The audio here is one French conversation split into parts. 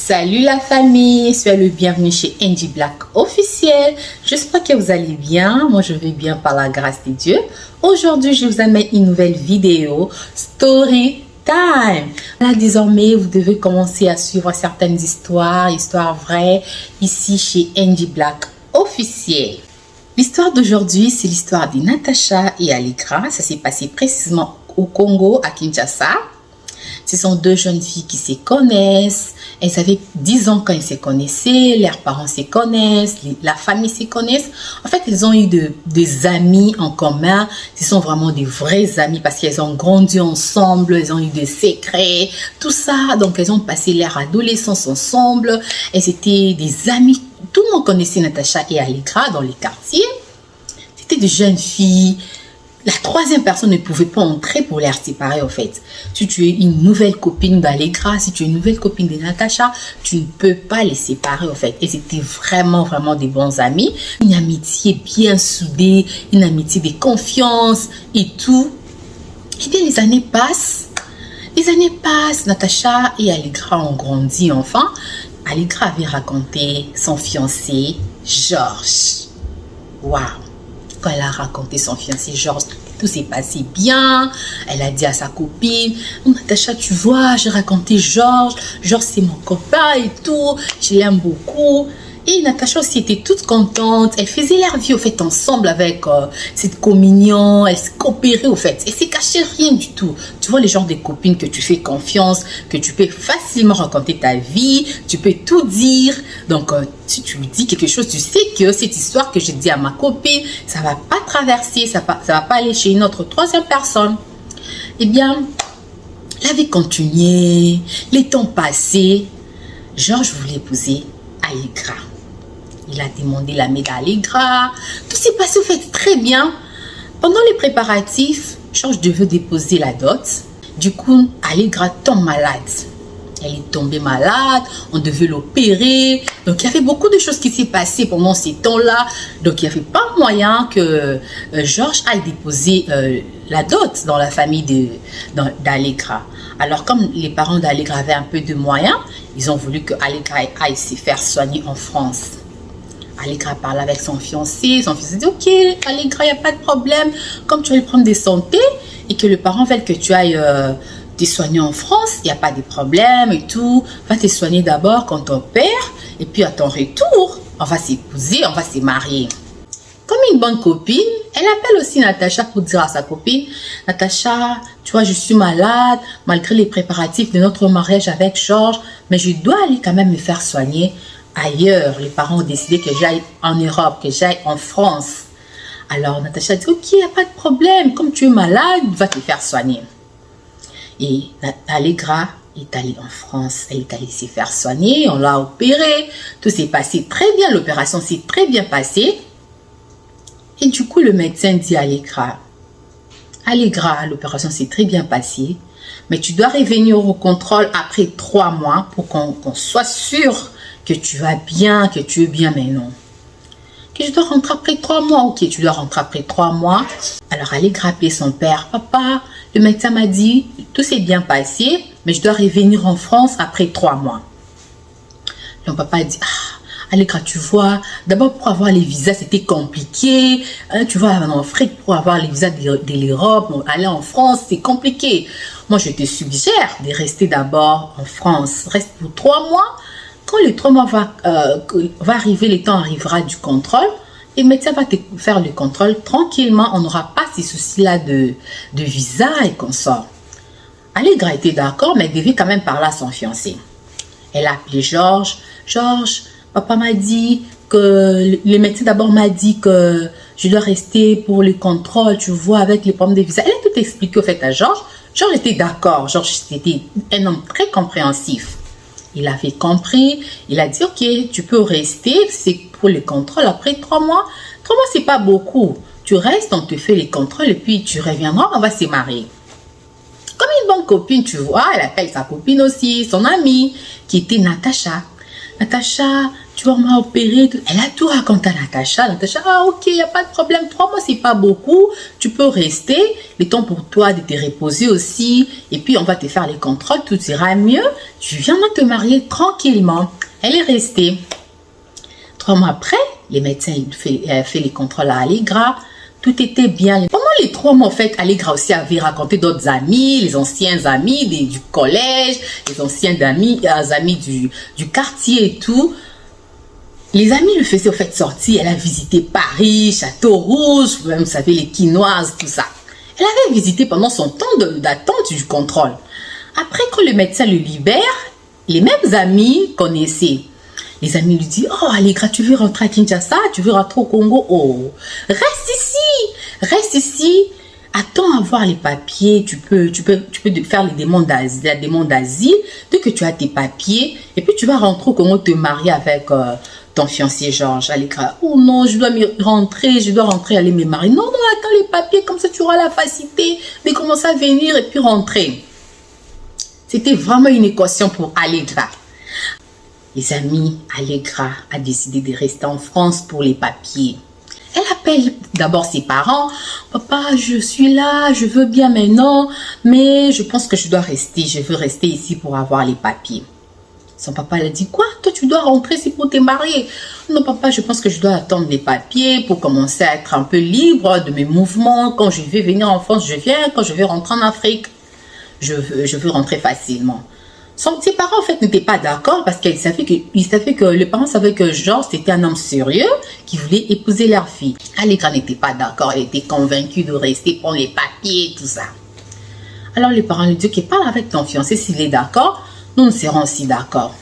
Salut la famille, soyez le bienvenu chez Angie Black officiel. J'espère que vous allez bien. Moi je vais bien par la grâce de Dieu. Aujourd'hui je vous amène une nouvelle vidéo story time. Là désormais vous devez commencer à suivre certaines histoires vraies ici chez Angie Black officiel. L'histoire d'aujourd'hui c'est l'histoire de Natacha et Allegra. Ça s'est passé précisément au Congo, à Kinshasa. Ce sont deux jeunes filles qui se connaissent. Elles avaient 10 ans quand elles se connaissaient. Leurs parents se connaissent. La famille se connaissent. En fait, elles ont eu des amis en commun. Ce sont vraiment des vrais amis parce qu'elles ont grandi ensemble. Elles ont eu des secrets. Tout ça. Donc, elles ont passé leur adolescence ensemble. Elles étaient des amis. Tout le monde connaissait Natacha et Allegra dans les quartiers. C'était des jeunes filles. La troisième personne ne pouvait pas entrer pour les séparer en fait. Si tu es une nouvelle copine d'Allegra, si tu es une nouvelle copine de Natacha, tu ne peux pas les séparer en fait. Et c'était vraiment des bons amis. Une amitié bien soudée, une amitié de confiance et tout. Et bien les années passent. Natacha et Allegra ont grandi enfin. Allegra avait raconté son fiancé Georges. Waouh! Quand elle a raconté son fiancé Georges, tout s'est passé bien. Elle a dit à sa copine, Natacha, tu vois, j'ai raconté Georges. Georges, c'est mon copain et tout. Je l'aime beaucoup. Et Natacha aussi était toute contente. Elle faisait leur vie au fait ensemble avec cette communion. Elle se coopérait au fait. Elle ne se cachait rien du tout. Tu vois les genres de copines que tu fais confiance, que tu peux facilement raconter ta vie. Tu peux tout dire. Donc, si tu lui dis quelque chose, tu sais que cette histoire que j'ai dit à ma copine, ça ne va pas traverser, ça va pas aller chez une autre troisième personne. Eh bien, la vie continuait. Les temps passaient. Georges voulait épouser Allegra. Il a demandé la main d'Allegra. Tout s'est passé au fait très bien. Pendant les préparatifs, Georges devait déposer la dot. Du coup, Allegra tombe malade. Elle est tombée malade. On devait l'opérer. Donc, il y avait beaucoup de choses qui s'est passé pendant ces temps-là. Donc, il n'y avait pas moyen que Georges aille déposer la dot dans la famille d'Allegra. Alors, comme les parents d'Allegra avaient un peu de moyens, ils ont voulu que Allegra aille se faire soigner en France. Allegra parle avec son fiancé. Son fiancé dit, ok, Allegra, il n'y a pas de problème. Comme tu vas prendre des santé et que le parent veut que tu ailles te soigner en France, il n'y a pas de problème et tout. Va te soigner d'abord quand ton père. Et puis à ton retour, on va s'épouser, on va se marier. Comme une bonne copine, elle appelle aussi Natacha pour dire à sa copine, Natacha, tu vois, je suis malade, malgré les préparatifs de notre mariage avec Georges, mais je dois aller quand même me faire soigner ailleurs. Les parents ont décidé que j'aille en Europe, que j'aille en France. Alors Natacha dit, ok, il n'y a pas de problème, comme tu es malade, va te faire soigner. Et Allegra est allée en France, elle est allée se faire soigner, on l'a opérée, tout s'est passé très bien, l'opération s'est très bien passée. Et du coup, le médecin dit à Allegra, l'opération s'est très bien passée, mais tu dois revenir au contrôle après 3 mois pour qu'on soit sûr que tu vas bien, que tu es bien maintenant. Que je dois rentrer après 3 mois. Ok, tu dois rentrer après 3 mois. Alors, Allegra appelait son père. Papa, le médecin m'a dit, tout s'est bien passé, mais je dois revenir en France après 3 mois. Le papa dit, Allegra, tu vois, d'abord pour avoir les visas, c'était compliqué. Hein, tu vois, en Afrique, pour avoir les visas de l'Europe, aller en France, c'est compliqué. Moi, je te suggère de rester d'abord en France. Reste pour 3 mois. Quand les 3 mois va arriver, le temps arrivera du contrôle, et le médecin va te faire le contrôle tranquillement. On n'aura pas ces soucis-là de visa et qu'on sort. Allegra était d'accord, mais elle devait quand même parler à son fiancé. Elle a appelé Georges. Georges, papa m'a dit que le médecin d'abord m'a dit que je dois rester pour le contrôle, tu vois, avec les problèmes de visa. Elle a tout expliqué au fait à Georges. Georges était d'accord. Georges était un homme très compréhensif. Il avait compris. Il a dit, ok, tu peux rester. C'est pour le contrôle après 3 mois. 3 mois, c'est pas beaucoup. Tu restes, on te fait les contrôles et puis tu reviendras, on va se marier. Comme une bonne copine, tu vois, elle appelle sa copine aussi, son amie, qui était Natacha. Natacha, tu vas m'opérer. Elle a tout raconté à Natacha. Natacha, ah ok, il n'y a pas de problème. 3 mois, c'est pas beaucoup. Tu peux rester. Le temps pour toi de te reposer aussi. Et puis, on va te faire les contrôles. Tout ira mieux. Tu viendras te marier tranquillement. Elle est restée. 3 mois après, les médecins ont fait les contrôles à Allegra. Tout était bien. Pendant les 3 mois, en fait, Allegra aussi avait raconté d'autres amis, les anciens amis du collège, les anciens amis du quartier et tout. Les amis le faisaient, en fait, sortir. Elle a visité Paris, Château-Rouge, vous savez, les quinoises, tout ça. Elle avait visité pendant son temps d'attente du contrôle. Après, quand le médecin le libère, les mêmes amis connaissaient. Les amis lui disent, oh Allegra, tu veux rentrer à Kinshasa, tu veux rentrer au Congo, oh, reste ici, attends à voir les papiers, tu peux faire la demande d'asile, dès que tu as tes papiers, et puis tu vas rentrer au Congo, te marier avec ton fiancé Georges. Allegra, oh non, je dois rentrer, aller me marier. Non, attends les papiers, comme ça tu auras la facilité de commencer à venir et puis rentrer. C'était vraiment une équation pour Allegra. Les amis, Allegra a décidé de rester en France pour les papiers. Elle appelle d'abord ses parents. Papa, je suis là, je veux bien maintenant, mais je pense que je dois rester. Je veux rester ici pour avoir les papiers. Son papa lui a dit, quoi? Toi, tu dois rentrer ici pour te marier. Non, papa, je pense que je dois attendre les papiers pour commencer à être un peu libre de mes mouvements. Quand je vais venir en France, je viens. Quand je vais rentrer en Afrique, je veux rentrer facilement. Ses parents, en fait, n'étaient pas d'accord parce qu'ils savaient que les parents savaient que Georges était un homme sérieux qui voulait épouser leur fille. Allegra n'était pas d'accord. Elle était convaincue de rester, prendre les papiers, tout ça. Alors, les parents lui disent, ok, parle avec ton fiancé s'il est d'accord. Nous serons aussi d'accord.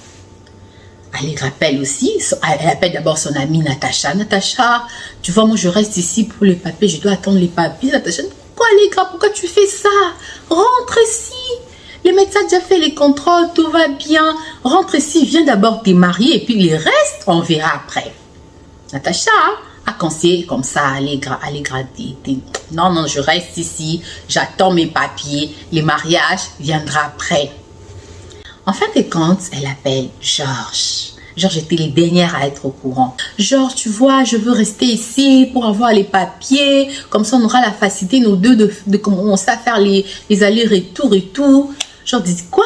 Allegra appelle aussi. Elle appelle d'abord son amie Natacha. Natacha, tu vois, moi, je reste ici pour les papiers. Je dois attendre les papiers. Natacha, pourquoi Allegra? Pourquoi tu fais ça? Rentre ici. Les médecins ont déjà fait les contrôles, tout va bien. Rentre ici, viens d'abord te marier et puis les restes, on verra après. Natacha a conseillé comme ça à Allegra. Allegra dit, non, je reste ici, j'attends mes papiers, le mariage viendra après. En fin de compte, elle appelle Georges. Georges était les dernières à être au courant. Georges, tu vois, je veux rester ici pour avoir les papiers. Comme ça, on aura la facilité, nous deux, de commencer à faire les allers-retours et tout. Georges dit, quoi?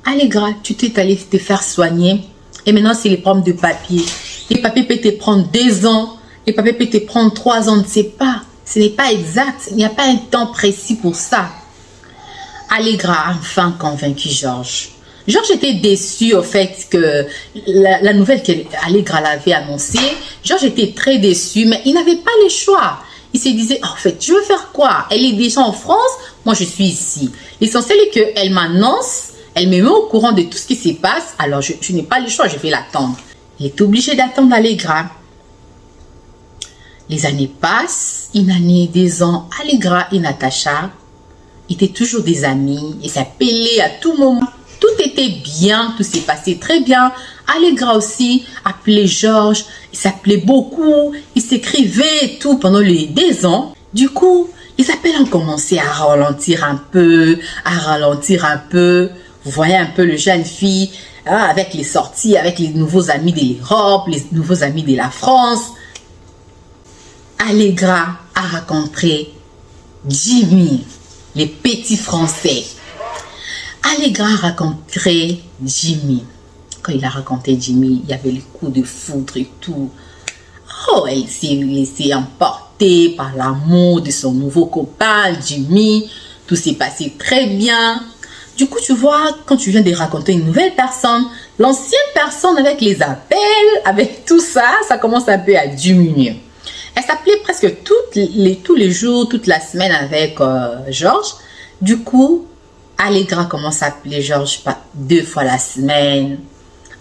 Allegra, tu t'es allé te faire soigner. Et maintenant, c'est les problèmes de papier. Les papiers peuvent te prendre 2 ans. Les papiers peuvent te prendre 3 ans. On ne sait pas. Ce n'est pas exact. Il n'y a pas un temps précis pour ça. Allegra a enfin convaincu Georges. Georges était déçu au fait que la nouvelle qu'Allegra l'avait annoncée. Georges était très déçu, mais il n'avait pas le choix. Il se disait, en fait, je veux faire quoi? Elle est déjà en France, moi je suis ici. L'essentiel est qu'elle m'annonce, elle me met au courant de tout ce qui se passe, alors je n'ai pas le choix, je vais l'attendre. Il est obligé d'attendre Allegra. Les années passent, 1 année, 2 ans, Allegra et Natacha étaient toujours des amis et s'appelaient à tout moment. Tout était bien, tout s'est passé très bien. Allegra aussi appelait Georges, il s'appelait beaucoup, il s'écrivait et tout pendant les 2 ans. Du coup, les appels ont commencé à ralentir un peu, Vous voyez un peu le jeune fille, hein, avec les sorties, avec les nouveaux amis de l'Europe, les nouveaux amis de la France. Allegra a rencontré Jimmy, les petits Français. Allegra a rencontré Jimmy. Quand il a rencontré Jimmy, il y avait les coups de foudre et tout. Oh, elle s'est laissée emporter par l'amour de son nouveau copain, Jimmy. Tout s'est passé très bien. Du coup, tu vois, quand tu viens de raconter une nouvelle personne, l'ancienne personne avec les appels, avec tout ça, ça commence un peu à diminuer. Elle s'appelait presque tous les jours, toute la semaine avec Georges. Du coup, Allegra commence à appeler Georges 2 fois la semaine.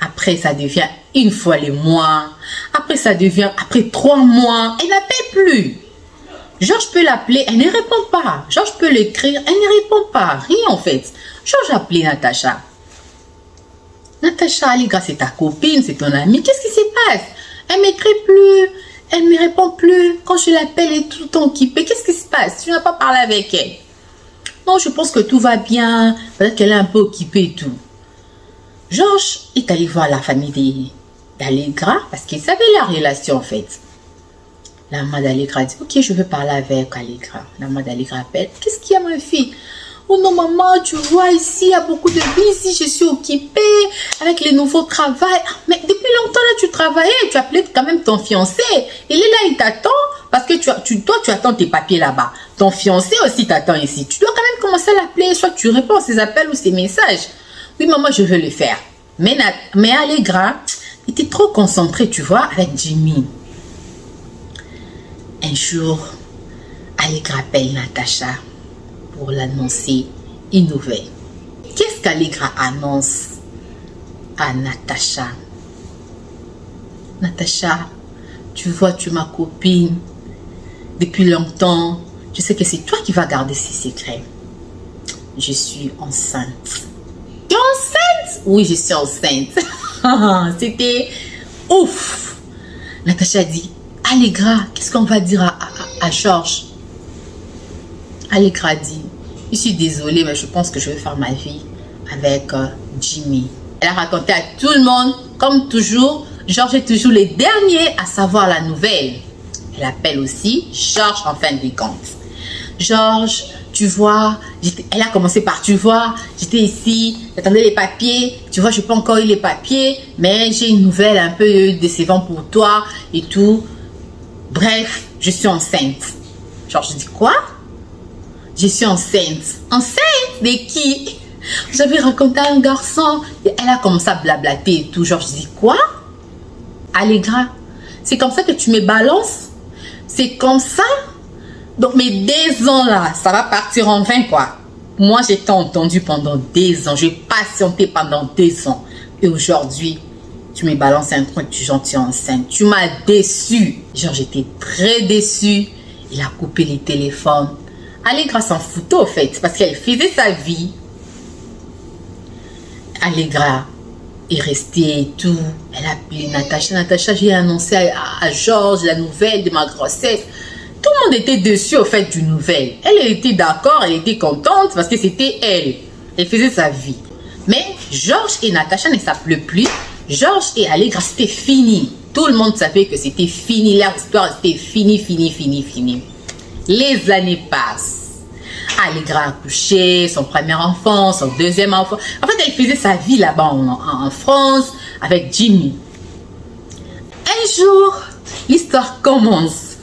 Après, ça devient 1 fois le mois. Après, ça devient après 3 mois. Elle n'appelle plus. Georges peut l'appeler, elle ne répond pas. Georges peut l'écrire, elle ne répond pas. Rien en fait. Georges a appelé Natacha. Natacha, Allegra, c'est ta copine, c'est ton amie. Qu'est-ce qui se passe? Elle m'écrit plus. Elle ne me répond plus. Quand je l'appelle, elle est tout le temps occupée. Qu'est-ce qui se passe? Tu n'as pas parlé avec elle? Non, je pense que tout va bien. Peut-être qu'elle est un peu occupée et tout. Georges est allé voir la famille d'Allegra parce qu'ils savaient la relation en fait. La maman d'Allegra dit, ok, je veux parler avec Allegra. La maman d'Allegra appelle, qu'est-ce qu'il y a ma fille? Oh non maman, tu vois ici, il y a beaucoup de vie ici, je suis occupée avec les nouveaux travails. Ah, mais depuis longtemps là, tu travaillais, tu appelais quand même ton fiancé. Il est là, il t'attend parce que toi, tu attends tes papiers là-bas. Ton fiancé aussi t'attend ici. Tu dois quand même commencer à l'appeler, soit tu réponds à ses appels ou ses messages. Oui maman, je veux le faire. Mais Allegra était trop concentrée, tu vois, avec Jimmy. Un jour, Allegra appelle Natacha pour l'annoncer une nouvelle. Qu'est-ce qu'Allegra annonce à Natacha? Natacha, tu vois, tu es ma copine depuis longtemps. Je sais que c'est toi qui vas garder ces secrets. Je suis enceinte. Tu es enceinte? Oui, je suis enceinte. C'était ouf. Natacha dit, Allegra, qu'est-ce qu'on va dire à Georges? Allegra dit, je suis désolée, mais je pense que je vais faire ma vie avec Jimmy. Elle a raconté à tout le monde, comme toujours, Georges est toujours le dernier à savoir la nouvelle. Elle appelle aussi Georges en fin de compte. Georges, tu vois, elle a commencé par, tu vois, j'étais ici, j'attendais les papiers, tu vois, je n'ai pas encore eu les papiers, mais j'ai une nouvelle un peu décevante pour toi et tout. Bref, je suis enceinte. Georges dit quoi? Je suis enceinte. Enceinte de qui? J'avais raconté à un garçon. Et elle a commencé à blablater et tout. Georges dit quoi? Allegra, c'est comme ça que tu me balances? C'est comme ça? Donc mes 2 ans là, ça va partir en vain quoi. Moi j'ai tant entendu pendant 2 ans. J'ai patienté pendant 2 ans. Et aujourd'hui, tu me balances un truc du gentil enceinte. Tu m'as déçu. Genre j'étais très déçue. Il a coupé les téléphones. Allegra s'en foutait au fait parce qu'elle faisait sa vie. Allegra est restée et tout. Elle a appelé Natacha. Natacha, j'ai annoncé à Georges la nouvelle de ma grossesse. Tout le monde était dessus au fait d'une nouvelle. Elle était d'accord, elle était contente parce que c'était elle. Elle faisait sa vie. Mais Georges et Natacha ne s'appelaient plus. Georges et Allegra, c'était fini. Tout le monde savait que c'était fini. Leur histoire, c'était fini. Les années passent. Allegra a accouché, son premier enfant, son deuxième enfant. En fait, elle faisait sa vie là-bas en France avec Jimmy. Un jour, l'histoire commence.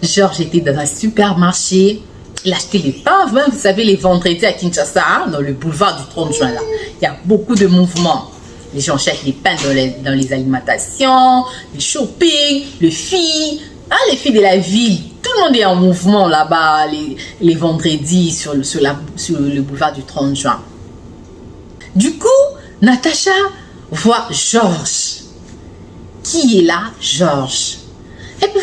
Georges était dans un supermarché. Il achetait les pains. Vous savez, les vendredis à Kinshasa, hein, dans le boulevard du 30 juin, là. Il y a beaucoup de mouvements. Les gens achètent les pains dans les alimentations, les shopping, les filles. Hein, les filles de la ville, tout le monde est en mouvement là-bas les vendredis sur le boulevard du 30 juin. Du coup, Natacha voit Georges. Qui est là? Georges. Elle ne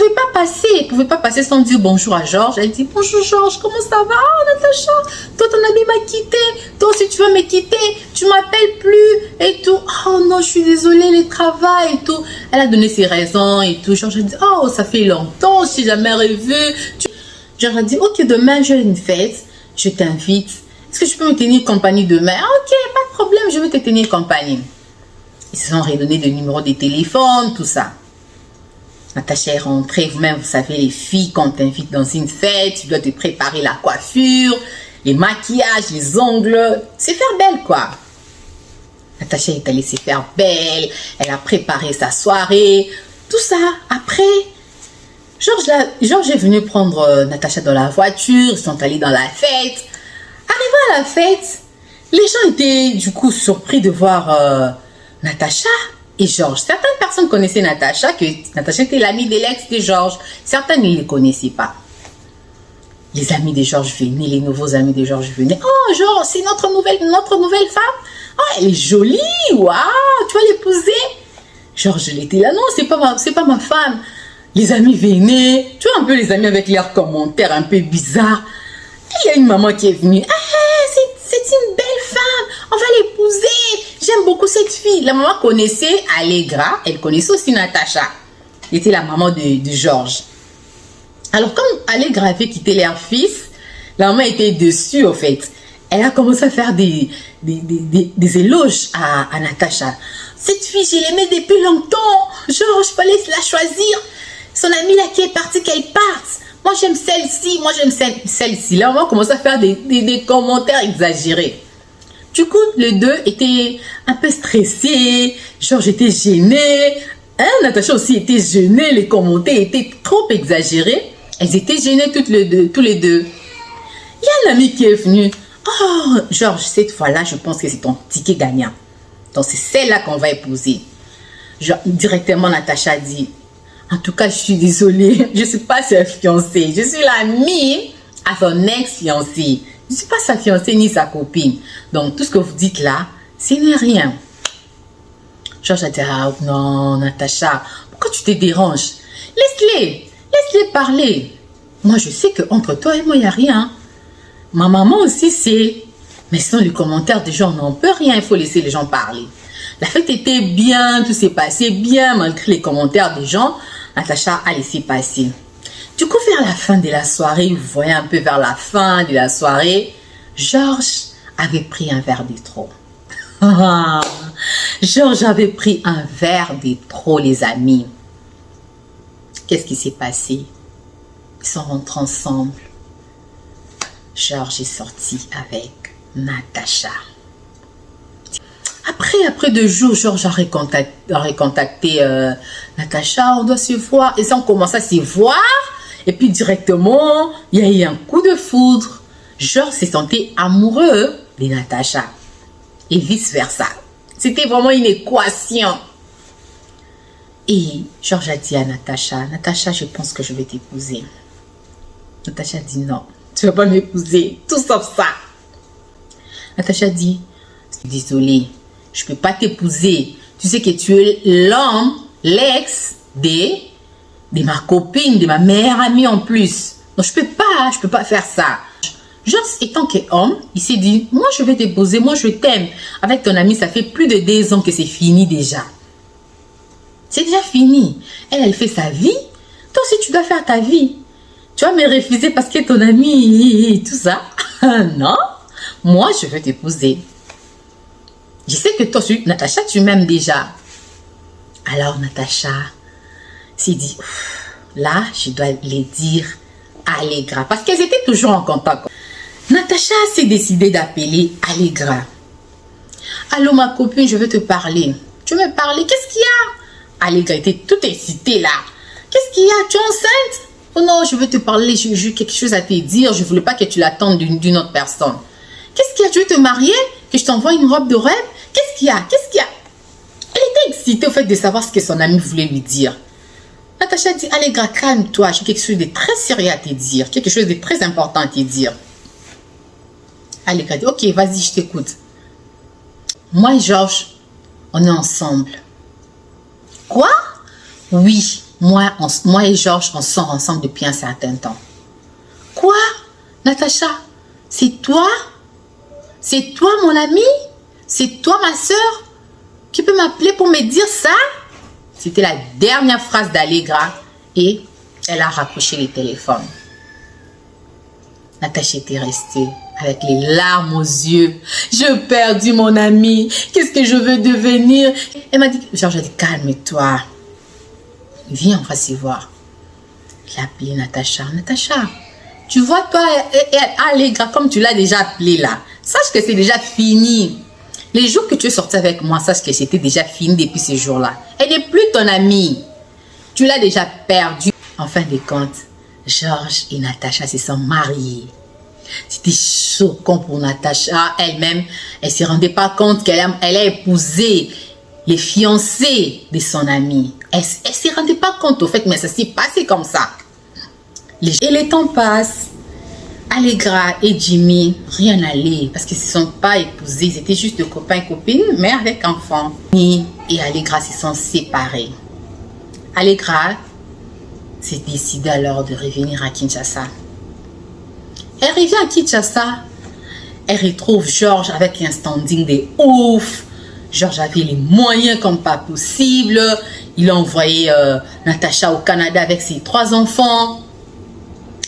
pouvait pas passer sans dire bonjour à Georges. Elle dit bonjour Georges, comment ça va? Oh Natacha, toi ton ami m'a quitté, toi aussi tu vas me quitter, tu m'appelles plus et tout. Oh non, je suis désolée, le travail et tout. Elle a donné ses raisons et tout. Georges a dit oh ça fait longtemps, je n'ai jamais revu. Georges a dit ok, demain j'ai une fête, je t'invite. Est-ce que tu peux me tenir compagnie demain? Ok, pas de problème, je vais te tenir compagnie. Ils se sont redonnés des numéros de téléphone, tout ça. Natacha est rentrée, vous-même, vous savez, les filles, quand on t'invite dans une fête, tu dois te préparer la coiffure, les maquillages, les ongles, c'est faire belle, quoi. Natacha est allée se faire belle, elle a préparé sa soirée, tout ça. Après, Georges est venu prendre Natacha dans la voiture, ils sont allés dans la fête. Arrivé à la fête, les gens étaient du coup surpris de voir Natacha et Georges. Certaines personnes connaissaient Natacha, que Natacha était l'amie de l'ex de Georges. Certaines ne les connaissaient pas. Les amis de Georges venaient, les nouveaux amis de Georges venaient. Oh, Georges, c'est notre nouvelle femme. Oh, elle est jolie. Waouh, tu vas l'épouser. Georges, il était là. Non, c'est pas ma femme. Les amis venaient. Tu vois un peu les amis avec leurs commentaires un peu bizarres. Et il y a une maman qui est venue. Ah, c'est une belle femme. On va l'épouser. J'aime beaucoup cette fille. La maman connaissait Allegra. Elle connaissait aussi Natacha. Elle était la maman de Georges. Alors, comme Allegra avait quitté leur fils, la maman était dessus, au fait. Elle a commencé à faire des éloges à Natacha. Cette fille, je l'aimais depuis longtemps. Genre, je fallait la choisir. Son amie là qui est partie, qu'elle parte. Moi, j'aime celle-ci. Moi, j'aime celle-ci. Là, on va commencer à faire des commentaires exagérés. Du coup, les deux étaient un peu stressés. Genre, j'étais gênée. Hein, Natacha aussi était gênée. Les commentaires étaient trop exagérés. Elles étaient gênées tous les deux. Il y a un ami qui est venu. Oh, Georges, cette fois-là, je pense que c'est ton ticket gagnant. Donc, c'est celle-là qu'on va épouser. Genre, directement, Natacha dit, en tout cas, je suis désolée. Je ne suis pas sa fiancée. Je suis l'amie à son ex-fiancé. Je ne suis pas sa fiancée ni sa copine. Donc, tout ce que vous dites là, ce n'est rien. Georges a dit, ah non, Natacha, pourquoi tu te déranges? Laisse-les parler. Moi, je sais qu'entre toi et moi, il n'y a rien. Ma maman aussi sait. Mais sinon, les commentaires des gens, on n'en peut rien. Il faut laisser les gens parler. La fête était bien, tout s'est passé bien, malgré les commentaires des gens. Natacha a laissé passer. Du coup, vers la fin de la soirée, vous voyez un peu vers la fin de la soirée, Georges avait pris un verre de trop. Georges avait pris un verre de trop, les amis. Qu'est-ce qui s'est passé? Ils sont rentrés ensemble. Georges est sorti avec Natacha. Après 2 jours, Georges a recontacté Natacha. On doit se voir. Et ça, on commence à se voir. Et puis directement, il y a eu un coup de foudre. Georges s'est senti amoureux de Natacha. Et vice-versa. C'était vraiment une équation. Et Georges a dit à Natacha, Natacha, je pense que je vais t'épouser. Natacha dit non, tu ne vas pas m'épouser, tout sauf ça. Natacha dit, désolée, je ne peux pas t'épouser. Tu sais que tu es l'homme, l'ex de ma copine, de ma meilleure amie en plus. Donc je ne peux pas faire ça. Georges, étant qu'homme, il s'est dit, moi je vais t'épouser, moi je t'aime. Avec ton ami, ça fait plus de 2 ans que c'est fini déjà. C'est déjà fini. Elle fait sa vie. Toi aussi, tu dois faire ta vie. Tu vas me refuser parce que ton ami, tout ça. Non, moi, je veux t'épouser. Je sais que toi, Natacha, tu m'aimes déjà. Alors, Natacha s'est dit, là, je dois les dire Allegra. Parce qu'elles étaient toujours en contact. Natacha s'est décidée d'appeler Allegra. Allô, ma copine, je veux te parler. Tu veux me parler? Qu'est-ce qu'il y a? Allegra était toute excitée là. Qu'est-ce qu'il y a? Tu es enceinte? Oh non, je veux te parler, j'ai quelque chose à te dire. Je ne voulais pas que tu l'attendes d'une autre personne. Qu'est-ce qu'il y a? Tu veux te marier? Que je t'envoie une robe de rêve? Qu'est-ce qu'il y a? Qu'est-ce qu'il y a? Elle était excitée au fait de savoir ce que son ami voulait lui dire. Natacha dit, Allegra, calme-toi. J'ai quelque chose de très sérieux à te dire. Quelque chose de très important à te dire. Allegra dit, ok, vas-y, je t'écoute. Moi et Georges, on est ensemble. Quoi? Oui, moi et Georges, on sort ensemble depuis un certain temps. Quoi? Natacha, c'est toi? C'est toi mon ami? C'est toi ma soeur? Qui peut m'appeler pour me dire ça? C'était la dernière phrase d'Allegra et elle a raccroché le téléphone. Natacha était restée avec les larmes aux yeux. J'ai perdu mon ami. Qu'est-ce que je veux devenir? Elle m'a dit, Georges a dit, calme-toi. Viens, on va se voir. Il a appelé Natacha. Natacha, tu vois toi et Allegra, comme tu l'as déjà appelé là. Sache que c'est déjà fini. Les jours que tu es sorti avec moi, sache que c'était déjà fini depuis ce jour-là. Elle n'est plus ton amie. Tu l'as déjà perdue. En fin de compte, Georges et Natacha se sont mariés. C'était choquant pour Natacha elle-même. Elle ne se rendait pas compte qu'elle a épousé les fiancés de son ami. Elle ne se rendait pas compte au fait, mais ça s'est passé comme ça. Et le temps passe. Allegra et Jimmy, rien n'allait parce qu'ils ne se sont pas épousés. Ils étaient juste copains et copines, mais avec enfants. Jimmy et Allegra se sont séparés. Allegra s'est décidée alors de revenir à Kinshasa. Elle revient à Kinshasa. Elle retrouve Georges avec un standing de ouf. Georges avait les moyens comme pas possible. Il a envoyé Natacha au Canada avec ses 3 enfants.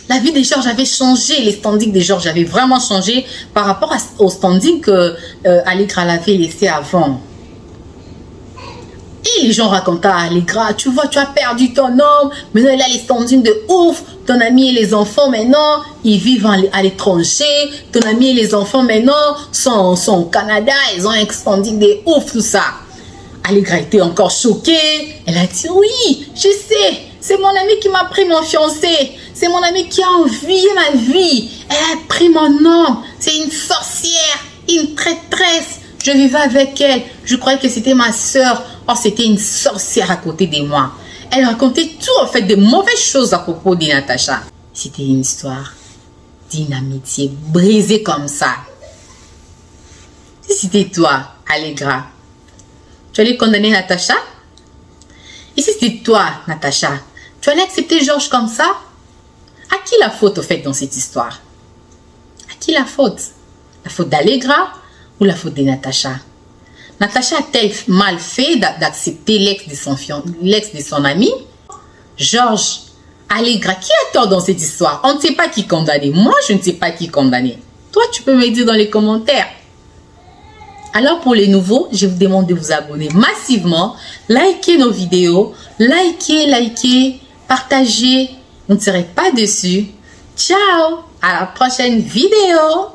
La vie de Georges avait changé, les standings de Georges avaient vraiment changé par rapport au standing que Allegra l'avait laissé avant. Et les gens racontaient à Allegra, tu vois, tu as perdu ton homme, maintenant il a les standings de ouf, ton ami et les enfants maintenant, ils vivent à l'étranger, ton ami et les enfants maintenant sont au Canada, ils ont un standing de ouf, tout ça. Allegra était encore choquée, elle a dit, oui, je sais, c'est mon ami qui m'a pris mon fiancé, c'est mon ami qui a envié ma vie, elle a pris mon homme, c'est une sorcière, une traîtresse, je vivais avec elle, je croyais que c'était ma soeur. Or, c'était une sorcière à côté de moi. Elle racontait tout, en fait, de mauvaises choses à propos de Natacha. C'était une histoire d'une amitié brisée comme ça. Si c'était toi, Allegra, tu allais condamner Natacha? Et si c'était toi, Natacha, tu allais accepter Georges comme ça? À qui la faute, au fait, dans cette histoire? À qui la faute? La faute d'Allegra ou la faute de Natacha? Natacha a-t-elle mal fait d'accepter l'ex de son ami? Georges, Allegra, qui a tort dans cette histoire? On ne sait pas qui condamner. Moi, je ne sais pas qui condamner. Toi, tu peux me dire dans les commentaires. Alors, pour les nouveaux, je vous demande de vous abonner massivement, likez nos vidéos, likez, partagez. Vous ne serez pas déçus. Ciao, à la prochaine vidéo.